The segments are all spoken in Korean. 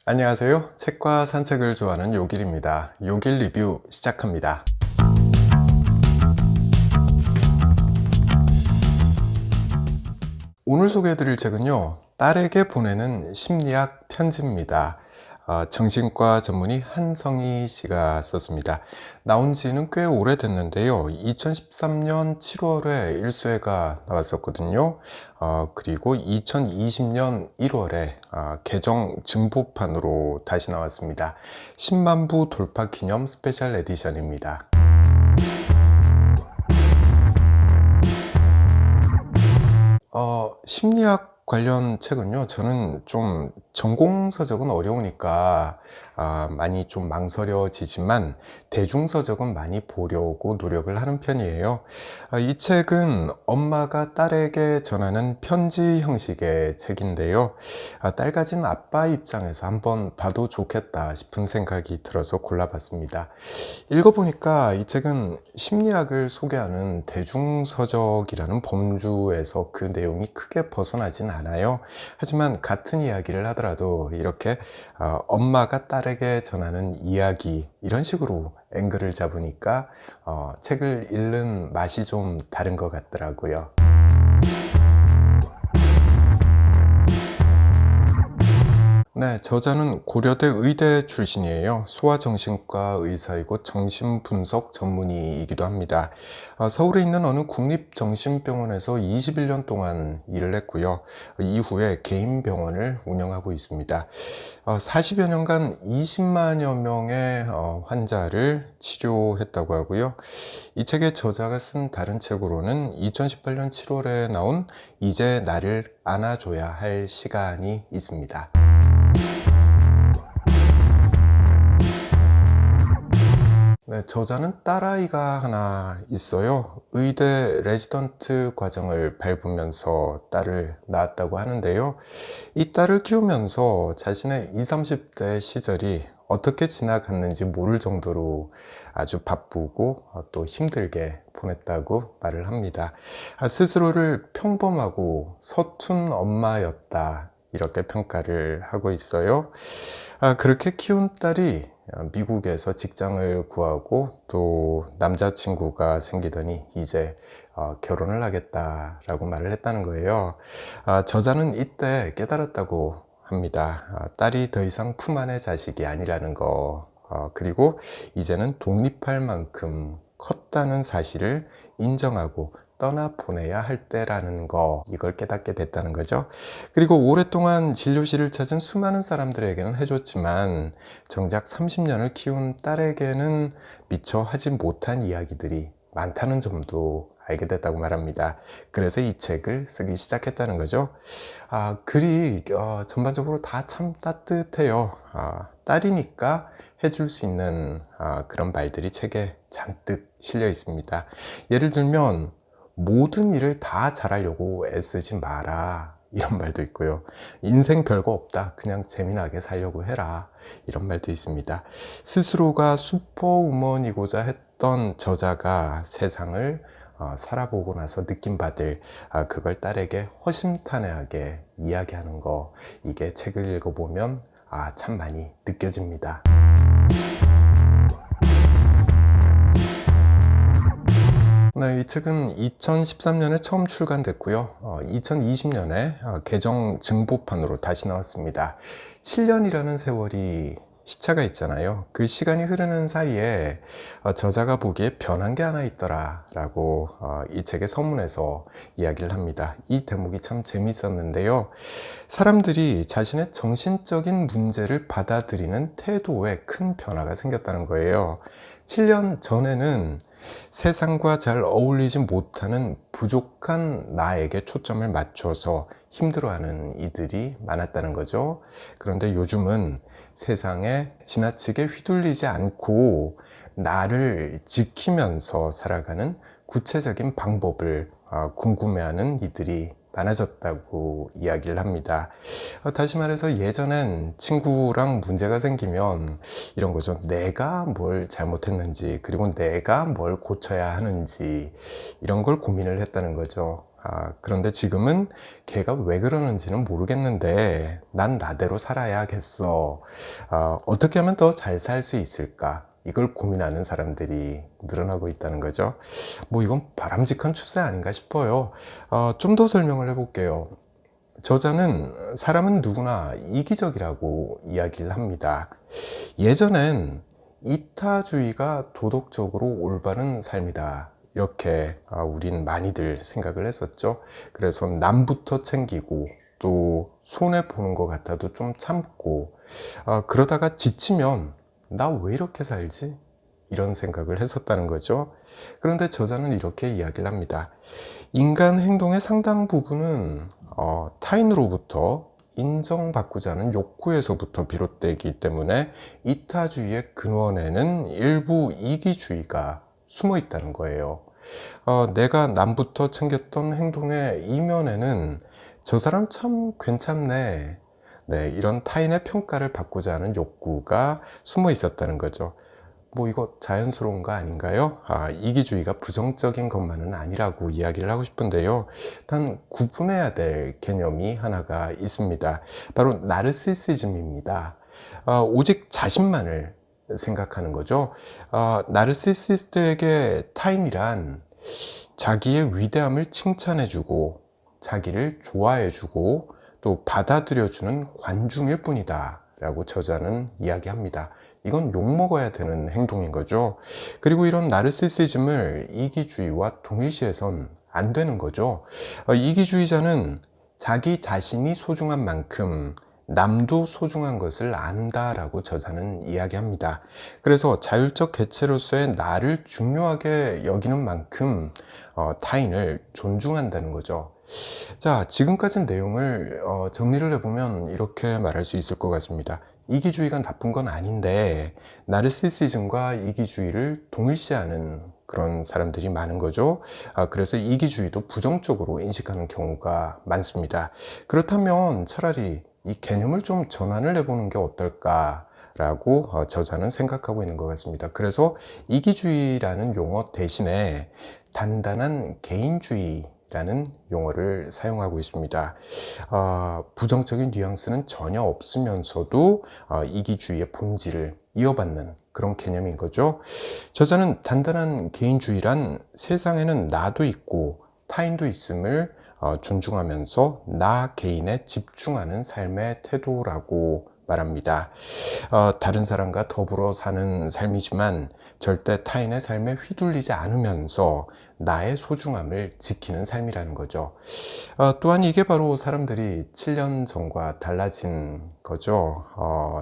안녕하세요. 책과 산책을 좋아하는 요길입니다. 요길 리뷰 시작합니다. 오늘 소개해드릴 책은요, 딸에게 보내는 심리학 편지입니다. 정신과 전문의 한성희 씨가 썼습니다. 나온 지는 꽤 오래됐는데요. 2013년 7월에 1쇄가 나왔었거든요. 그리고 2020년 1월에 개정 증보판으로 다시 나왔습니다. 10만 부 돌파 기념 스페셜 에디션입니다. 심리학 관련 책은요, 저는 좀 전공서적은 어려우니까 많이 좀 망설여지지만 대중서적은 많이 보려고 노력을 하는 편이에요. 이 책은 엄마가 딸에게 전하는 편지 형식의 책인데요. 딸 가진 아빠 입장에서 한번 봐도 좋겠다 싶은 생각이 들어서 골라봤습니다. 읽어보니까 이 책은 심리학을 소개하는 대중서적이라는 범주에서 그 내용이 크게 벗어나진 않아요. 하지만 같은 이야기를 하더라도 이렇게 엄마가 딸에게 전하는 이야기, 이런 식으로 앵글을 잡으니까 책을 읽는 맛이 좀 다른 것 같더라고요. 네, 저자는 고려대 의대 출신이에요. 소아정신과 의사이고 정신분석 전문의이기도 합니다. 서울에 있는 어느 국립정신병원에서 21년 동안 일을 했고요. 이후에 개인 병원을 운영하고 있습니다. 40여 년간 20만여 명의 환자를 치료했다고 하고요. 이 책의 저자가 쓴 다른 책으로는 2018년 7월에 나온 이제 나를 안아줘야 할 시간이 있습니다. 네, 저자는 딸아이가 하나 있어요. 의대 레지던트 과정을 밟으면서 딸을 낳았다고 하는데요. 이 딸을 키우면서 자신의 20, 30대 시절이 어떻게 지나갔는지 모를 정도로 아주 바쁘고 또 힘들게 보냈다고 말을 합니다. 스스로를 평범하고 서툰 엄마였다, 이렇게 평가를 하고 있어요. 그렇게 키운 딸이 미국에서 직장을 구하고 또 남자친구가 생기더니 이제 결혼을 하겠다라고 말을 했다는 거예요. 저자는 이때 깨달았다고 합니다. 딸이 더 이상 품 안의 자식이 아니라는 거, 그리고 이제는 독립할 만큼 컸다는 사실을 인정하고 떠나보내야 할 때라는 거, 이걸 깨닫게 됐다는 거죠. 그리고 오랫동안 진료실을 찾은 수많은 사람들에게는 해줬지만 정작 30년을 키운 딸에게는 미처 하지 못한 이야기들이 많다는 점도 알게 됐다고 말합니다. 그래서 이 책을 쓰기 시작했다는 거죠. 글이 전반적으로 다 참 따뜻해요. 딸이니까 해줄 수 있는 그런 말들이 책에 잔뜩 실려 있습니다. 예를 들면 모든 일을 다 잘하려고 애쓰지 마라, 이런 말도 있고요. 인생 별거 없다, 그냥 재미나게 살려고 해라, 이런 말도 있습니다. 스스로가 슈퍼우먼이고자 했던 저자가 세상을 살아보고 나서 느낀 바들, 그걸 딸에게 허심탄회하게 이야기하는 거, 이게 책을 읽어보면 참 많이 느껴집니다. 네, 이 책은 2013년에 처음 출간됐고요. 2020년에 개정 증보판으로 다시 나왔습니다. 7년이라는 세월이 시차가 있잖아요. 그 시간이 흐르는 사이에 저자가 보기에 변한 게 하나 있더라 라고 이 책의 서문에서 이야기를 합니다. 이 대목이 참 재밌었는데요. 사람들이 자신의 정신적인 문제를 받아들이는 태도에 큰 변화가 생겼다는 거예요. 7년 전에는 세상과 잘 어울리지 못하는 부족한 나에게 초점을 맞춰서 힘들어하는 이들이 많았다는 거죠. 그런데 요즘은 세상에 지나치게 휘둘리지 않고 나를 지키면서 살아가는 구체적인 방법을 궁금해하는 이들이 많아졌다고 이야기를 합니다. 다시 말해서 예전엔 친구랑 문제가 생기면 이런 거죠. 내가 뭘 잘못했는지, 그리고 내가 뭘 고쳐야 하는지, 이런 걸 고민을 했다는 거죠. 그런데 지금은 걔가 왜 그러는지는 모르겠는데 난 나대로 살아야겠어. 어떻게 하면 더 잘 살 수 있을까? 이걸 고민하는 사람들이 늘어나고 있다는 거죠. 뭐 이건 바람직한 추세 아닌가 싶어요. 좀 더 설명을 해볼게요. 저자는 사람은 누구나 이기적이라고 이야기를 합니다. 예전엔 이타주의가 도덕적으로 올바른 삶이다. 이렇게 우린 많이들 생각을 했었죠. 그래서 남부터 챙기고 또 손해보는 것 같아도 좀 참고 그러다가 지치면 나 왜 이렇게 살지? 이런 생각을 했었다는 거죠. 그런데 저자는 이렇게 이야기를 합니다. 인간 행동의 상당 부분은 타인으로부터 인정받고자 하는 욕구에서부터 비롯되기 때문에 이타주의의 근원에는 일부 이기주의가 숨어 있다는 거예요. 내가 남부터 챙겼던 행동의 이면에는 저 사람 참 괜찮네. 네, 이런 타인의 평가를 받고자 하는 욕구가 숨어 있었다는 거죠. 뭐 이거 자연스러운 거 아닌가요? 이기주의가 부정적인 것만은 아니라고 이야기를 하고 싶은데요. 단 구분해야 될 개념이 하나가 있습니다. 바로 나르시시즘입니다. 오직 자신만을 생각하는 거죠. 나르시시스트에게 타인이란 자기의 위대함을 칭찬해주고 자기를 좋아해주고 또 받아들여주는 관중일 뿐이다 라고 저자는 이야기합니다. 이건 욕먹어야 되는 행동인 거죠. 그리고 이런 나르시시즘을 이기주의와 동일시해선 안 되는 거죠. 이기주의자는 자기 자신이 소중한 만큼 남도 소중한 것을 안다라고 저자는 이야기합니다. 그래서 자율적 개체로서의 나를 중요하게 여기는 만큼 타인을 존중한다는 거죠. 자, 지금까지 내용을 정리를 해보면 이렇게 말할 수 있을 것 같습니다. 이기주의가 나쁜 건 아닌데 나르시시즘과 이기주의를 동일시하는 그런 사람들이 많은 거죠. 그래서 이기주의도 부정적으로 인식하는 경우가 많습니다. 그렇다면 차라리 이 개념을 좀 전환을 해보는 게 어떨까 라고 저자는 생각하고 있는 것 같습니다. 그래서 이기주의라는 용어 대신에 단단한 개인주의 라는 용어를 사용하고 있습니다. 부정적인 뉘앙스는 전혀 없으면서도 이기주의의 본질을 이어받는 그런 개념인 거죠. 저자는 단단한 개인주의란 세상에는 나도 있고 타인도 있음을 존중하면서 나 개인에 집중하는 삶의 태도라고 말합니다. 다른 사람과 더불어 사는 삶이지만 절대 타인의 삶에 휘둘리지 않으면서 나의 소중함을 지키는 삶이라는 거죠. 또한 이게 바로 사람들이 7년 전과 달라진 거죠.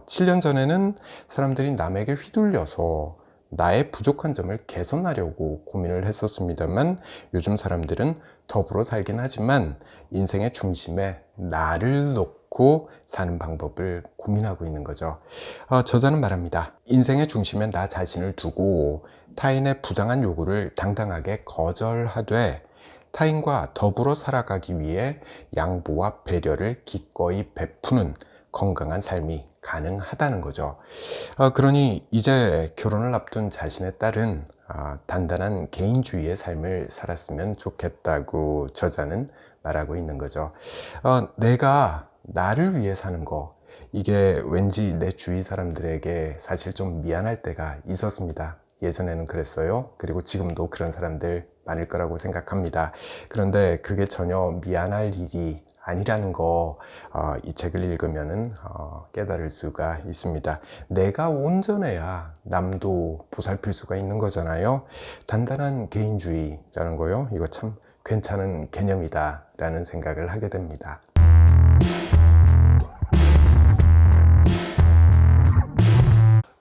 7년 전에는 사람들이 남에게 휘둘려서 나의 부족한 점을 개선하려고 고민을 했었습니다만 요즘 사람들은 더불어 살긴 하지만 인생의 중심에 나를 놓고 사는 방법을 고민하고 있는 거죠. 저자는 말합니다. 인생의 중심에 나 자신을 두고 타인의 부당한 요구를 당당하게 거절하되 타인과 더불어 살아가기 위해 양보와 배려를 기꺼이 베푸는 건강한 삶이 가능하다는 거죠. 그러니 이제 결혼을 앞둔 자신의 딸은 단단한 개인주의의 삶을 살았으면 좋겠다고 저자는 말하고 있는 거죠. 내가 나를 위해 사는 거, 이게 왠지 내 주위 사람들에게 사실 좀 미안할 때가 있었습니다. 예전에는 그랬어요. 그리고 지금도 그런 사람들 많을 거라고 생각합니다. 그런데 그게 전혀 미안할 일이 아니라는 거, 이 책을 읽으면은 깨달을 수가 있습니다. 내가 온전해야 남도 보살필 수가 있는 거잖아요. 단단한 개인주의라는 거요. 이거 참 괜찮은 개념이다 라는 생각을 하게 됩니다.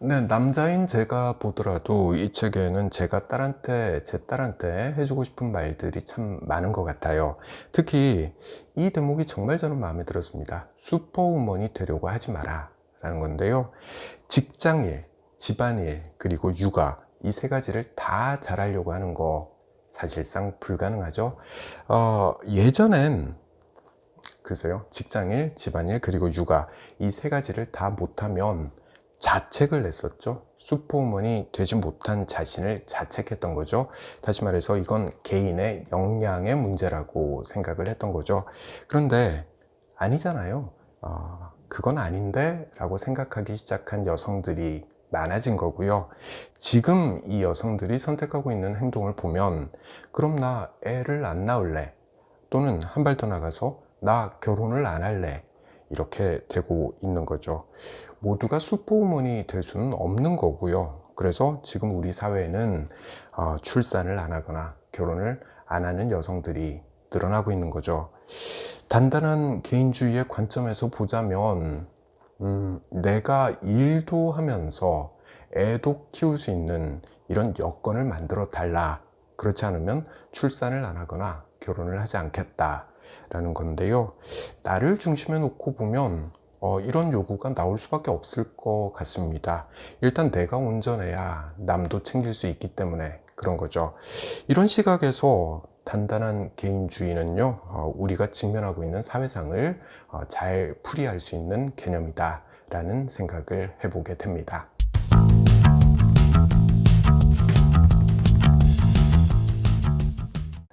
네, 남자인 제가 보더라도 이 책에는 제 딸한테 해주고 싶은 말들이 참 많은 것 같아요. 특히 이 대목이 정말 저는 마음에 들었습니다. 슈퍼우먼이 되려고 하지 마라 라는 건데요. 직장일, 집안일, 그리고 육아, 이 세 가지를 다 잘하려고 하는 거 사실상 불가능하죠. 예전엔 글쎄요, 직장일, 집안일, 그리고 육아, 이 세 가지를 다 못하면 자책을 냈었죠. 슈퍼우먼이 되지 못한 자신을 자책했던 거죠. 다시 말해서 이건 개인의 역량의 문제라고 생각을 했던 거죠. 그런데 아니잖아요. 그건 아닌데 라고 생각하기 시작한 여성들이 많아진 거고요. 지금 이 여성들이 선택하고 있는 행동을 보면, 그럼 나 애를 안 낳을래, 또는 한 발 더 나가서 나 결혼을 안 할래, 이렇게 되고 있는 거죠. 모두가 슈퍼우먼이 될 수는 없는 거고요. 그래서 지금 우리 사회에는 출산을 안 하거나 결혼을 안 하는 여성들이 늘어나고 있는 거죠. 단단한 개인주의의 관점에서 보자면, 내가 일도 하면서 애도 키울 수 있는 이런 여건을 만들어 달라. 그렇지 않으면 출산을 안 하거나 결혼을 하지 않겠다라는 건데요. 나를 중심에 놓고 보면 이런 요구가 나올 수밖에 없을 것 같습니다. 일단 내가 운전해야 남도 챙길 수 있기 때문에 그런 거죠. 이런 시각에서 단단한 개인주의는요, 우리가 직면하고 있는 사회상을 잘 풀이할 수 있는 개념이다 라는 생각을 해보게 됩니다.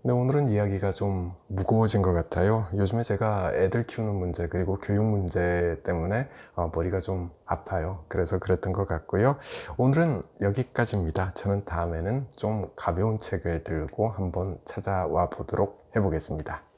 네, 오늘은 이야기가 좀 무거워진 것 같아요. 요즘에 제가 애들 키우는 문제 그리고 교육 문제 때문에 머리가 좀 아파요. 그래서 그랬던 것 같고요. 오늘은 여기까지입니다. 저는 다음에는 좀 가벼운 책을 들고 한번 찾아와 보도록 해보겠습니다.